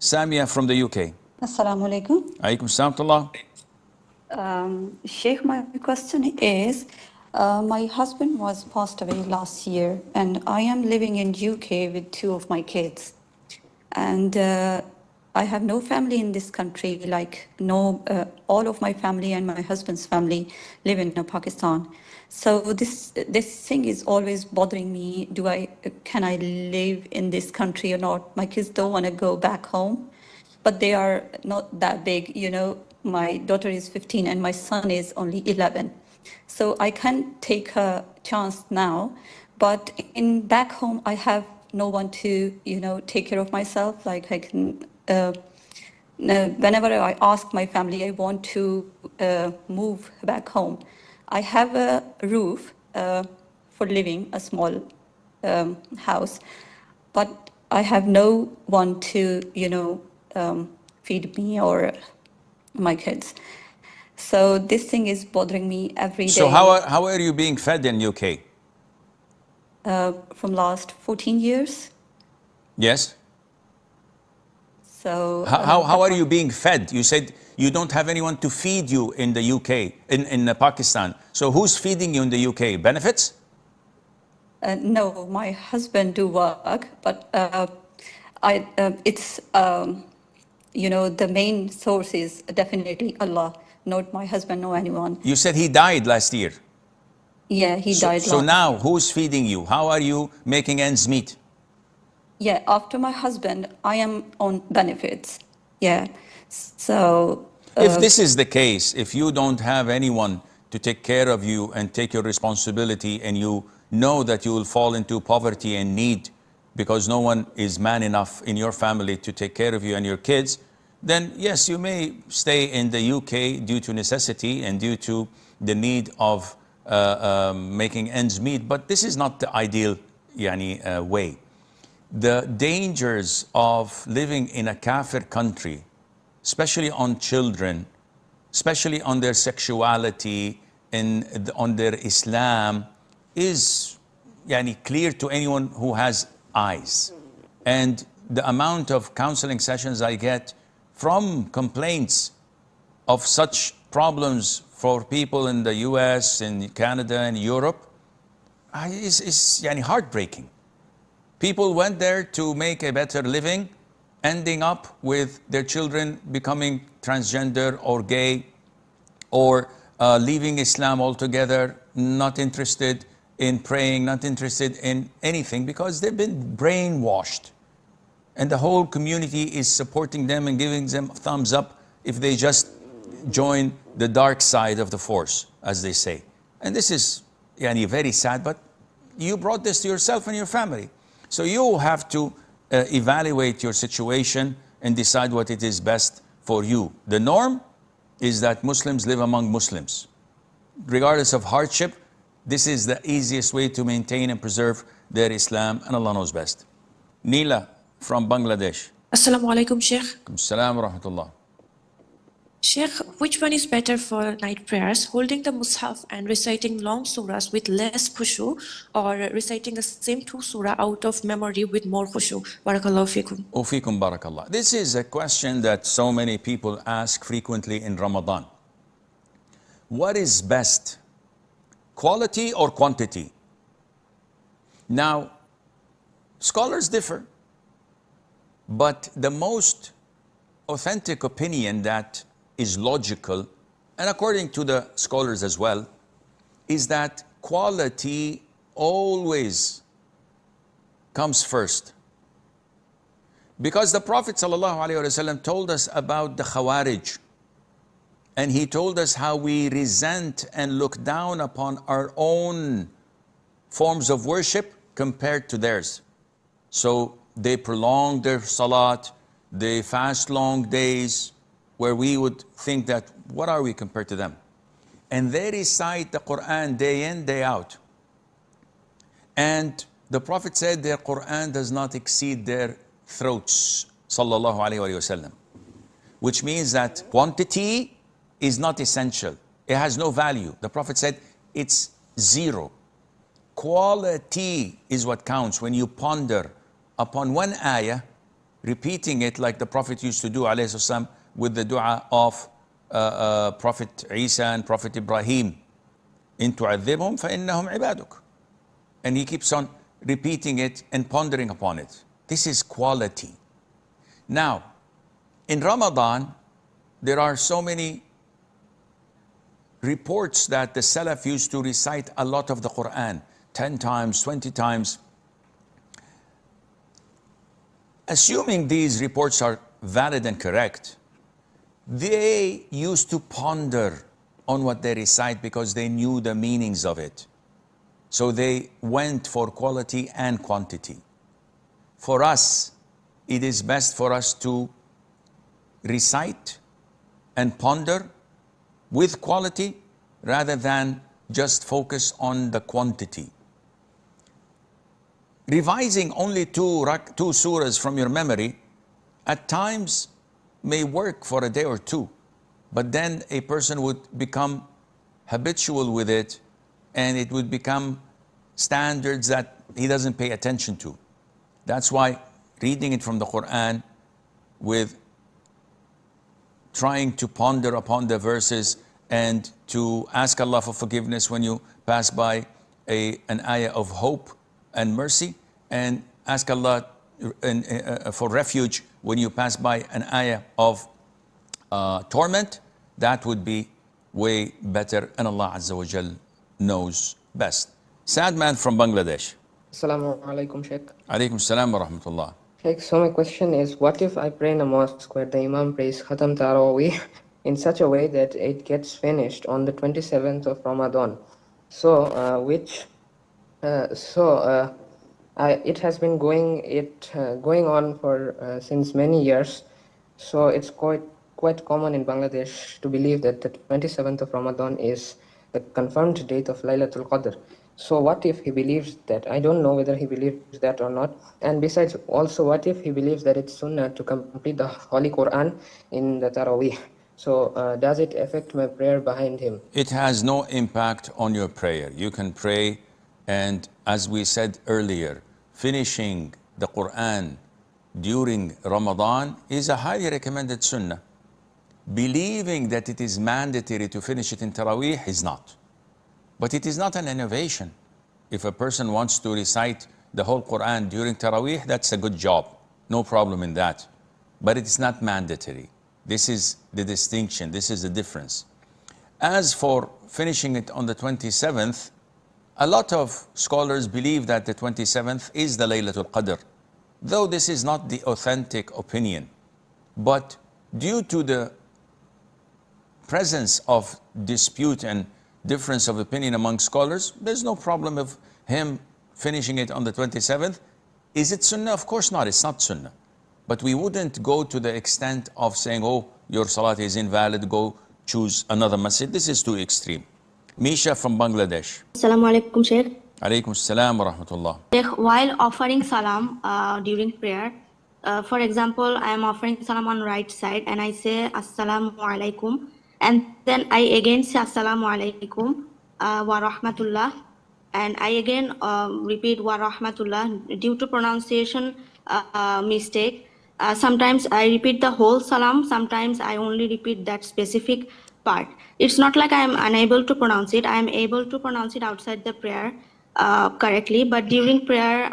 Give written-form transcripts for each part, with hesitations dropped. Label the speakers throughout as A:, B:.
A: Samia from the UK.
B: Assalamu alaikum.
A: Alaikum salam.
B: Sheikh, my question is, my husband was passed away last year, and I am living in UK with two of my kids. And I have no family in this country, like all of my family and my husband's family live in Pakistan. So this thing is always bothering me. Can I live in this country or not? My kids don't want to go back home, but they are not that big, you know. My daughter is 15 and my son is only 11. So I can take a chance now, but in back home, I have no one to, you know, take care of myself. Like I can, whenever I ask my family, I want to move back home. I have a roof for living, a small house, but I have no one to, you know, feed me or my kids. So this thing is bothering me every day.
A: So how are you being fed in UK?
B: From last 14 years.
A: Yes.
B: So
A: how are you being fed? You said you don't have anyone to feed you in the UK, in Pakistan. So who's feeding you in the UK? Benefits?
B: No, my husband do work, but it's you know, the main source is definitely Allah, not my husband, no anyone.
A: You said he died last year.
B: Yeah, he died last
A: So now
B: year.
A: who's feeding you? How are you making ends meet?
B: Yeah, after my husband, I am on benefits. Yeah, so
A: if this is the case, if you don't have anyone to take care of you and take your responsibility, and you know that you will fall into poverty and need because no one is man enough in your family to take care of you and your kids, then yes, you may stay in the UK due to necessity and due to the need of making ends meet. But this is not the ideal way. The dangers of living in a kafir country, especially on children, especially on their sexuality and on their Islam, is clear to anyone who has eyes. And the amount of counseling sessions I get from complaints of such problems for people in the US and Canada and Europe is heartbreaking. People went there to make a better living, ending up with their children becoming transgender or gay, or leaving Islam altogether, not interested in praying, not interested in anything, because they've been brainwashed. And the whole community is supporting them and giving them thumbs up if they just join the dark side of the force, as they say. And this is very sad, but you brought this to yourself and your family. So you have to evaluate your situation and decide what it is best for you. The norm is that Muslims live among Muslims. Regardless of hardship, this is the easiest way to maintain and preserve their Islam, and Allah knows best. Neela from Bangladesh.
C: Assalamu alaikum, Sheikh.
A: Assalam wa rahmatullah.
C: Sheikh, which one is better for night prayers, holding the Mus'haf and reciting long surahs with less khushu, or reciting the same two surah out of memory with more khushu? Barakallahu fikum.
A: Ufikum barakallah. This is a question that so many people ask frequently in Ramadan. What is best, quality or quantity? Now, scholars differ, but the most authentic opinion that is logical, and according to the scholars as well, is that quality always comes first. Because the Prophet ﷺ told us about the Khawarij, and he told us how we resent and look down upon our own forms of worship compared to theirs. So they prolong their salat, they fast long days, where we would think that, what are we compared to them? And they recite the Qur'an day in, day out. And the Prophet said their Qur'an does not exceed their throats, sallallahu alayhi wa sallam. Which means that quantity is not essential. It has no value. The Prophet said it's zero. Quality is what counts. When you ponder upon one ayah repeating it like the Prophet used to do, alayhi salam, with the dua of Prophet Isa and Prophet Ibrahim. In tu'adhibhum فَإِنَّهُمْ عِبَادُكَ. And he keeps on repeating it and pondering upon it. This is quality. Now, in Ramadan, there are so many reports that the Salaf used to recite a lot of the Qur'an, 10 times, 20 times. Assuming these reports are valid and correct, they used to ponder on what they recite because they knew the meanings of it. So they went for quality and quantity. For us, it is best for us to recite and ponder with quality rather than just focus on the quantity. Revising only two surahs from your memory at times may work for a day or two, but then a person would become habitual with it and it would become standards that he doesn't pay attention to. That's why reading it from the Qur'an with trying to ponder upon the verses and to ask Allah for forgiveness when you pass by an ayah of hope and mercy, and ask Allah for refuge when you pass by an ayah of torment, that would be way better, and Allah Azza wa Jal knows best. Sad man from Bangladesh.
D: Assalamu alaikum, Sheikh.
A: Alaikum salam wa rahmatullah.
D: Sheikh, so my question is, what if I pray in a mosque where the imam prays Khatam Tarawih in such a way that it gets finished on the 27th of Ramadan? It has been going on for since many years. So it's quite common in Bangladesh to believe that the 27th of Ramadan is the confirmed date of Laylatul Qadr. So what if he believes that? I don't know whether he believes that or not. And besides, also, what if he believes that it's sunnah to complete the Holy Qur'an in the Taraweeh? So does it affect my prayer behind him?
A: It has no impact on your prayer. You can pray, and as we said earlier, finishing the Qur'an during Ramadan is a highly recommended sunnah. Believing that it is mandatory to finish it in Taraweeh is not. But it is not an innovation. If a person wants to recite the whole Qur'an during Taraweeh, that's a good job. No problem in that. But it's not mandatory. This is the distinction. This is the difference. As for finishing it on the 27th, a lot of scholars believe that the 27th is the Laylatul Qadr, though this is not the authentic opinion. But due to the presence of dispute and difference of opinion among scholars, there's no problem of him finishing it on the 27th. Is it sunnah? Of course not, it's not sunnah. But we wouldn't go to the extent of saying, oh, your salat is invalid, go choose another masjid. This is too extreme. Misha from Bangladesh.
E: Assalamu alaikum, Sheikh.
A: Alaikum assalam wa rahmatullah.
E: Sheikh, while offering salam during prayer, for example, I am offering salam on right side and I say assalamu alaikum, and then I again say assalamu alaikum wa rahmatullah, and I again repeat wa rahmatullah due to pronunciation mistake. Sometimes I repeat the whole salam, sometimes I only repeat that specific part. It's not like I am unable to pronounce it. I am able to pronounce it outside the prayer correctly, but during prayer,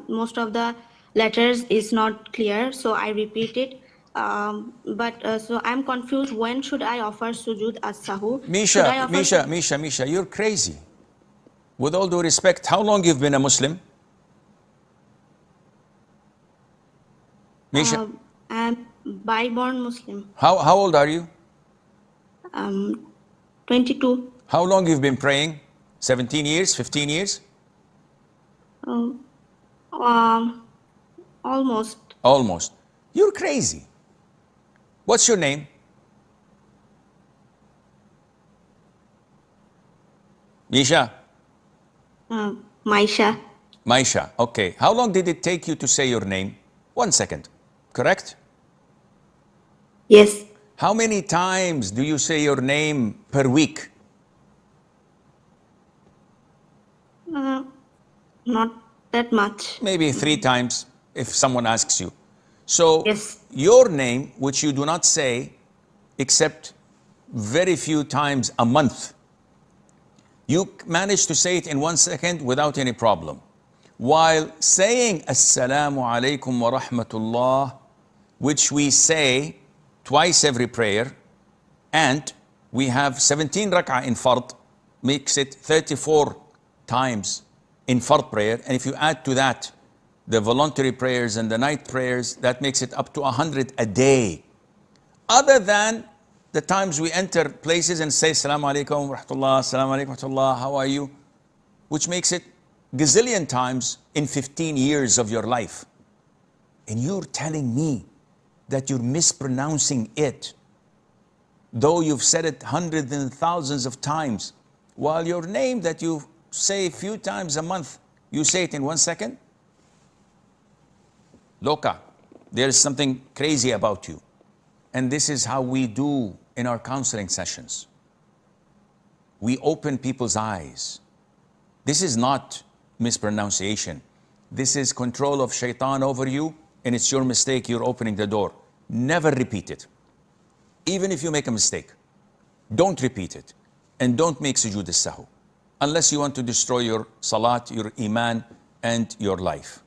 E: most of the letters is not clear, so I repeat it. So I'm confused. When should I offer sujud as-sahu?
A: Misha, you're crazy. With all due respect, how long you've been a Muslim? Misha?
E: I'm by-born Muslim.
A: How old are you?
E: 22.
A: How long you've been praying? 17 years, 15 years?
E: Almost.
A: Almost. You're crazy. What's your name? Misha?
E: Maisha.
A: Maisha, okay. How long did it take you to say your name? 1 second, correct?
E: Yes.
A: How many times do you say your name per week?
E: Not that much.
A: Maybe 3 times if someone asks you. So
E: Yes.
A: your name, which you do not say except very few times a month, you manage to say it in 1 second without any problem. While saying Assalamu alaikum wa rahmatullah, which we say twice every prayer, and we have 17 rak'ah in fard, makes it 34 times in fard prayer. And if you add to that the voluntary prayers and the night prayers, that makes it up to 100 a day. Other than the times we enter places and say Assalamu alaikum wa rahmatullah, Assalamu alaikum wa rahmatullah, how are you? Which makes it gazillion times in 15 years of your life. And you're telling me that you're mispronouncing it, though you've said it hundreds and thousands of times, while your name that you say a few times a month, you say it in 1 second? Loka, there is something crazy about you. And this is how we do in our counseling sessions. We open people's eyes. This is not mispronunciation. This is control of shaitan over you, and it's your mistake, you're opening the door. Never repeat it. Even if you make a mistake, don't repeat it. And don't make sujood as-sahw, unless you want to destroy your salat, your iman, and your life.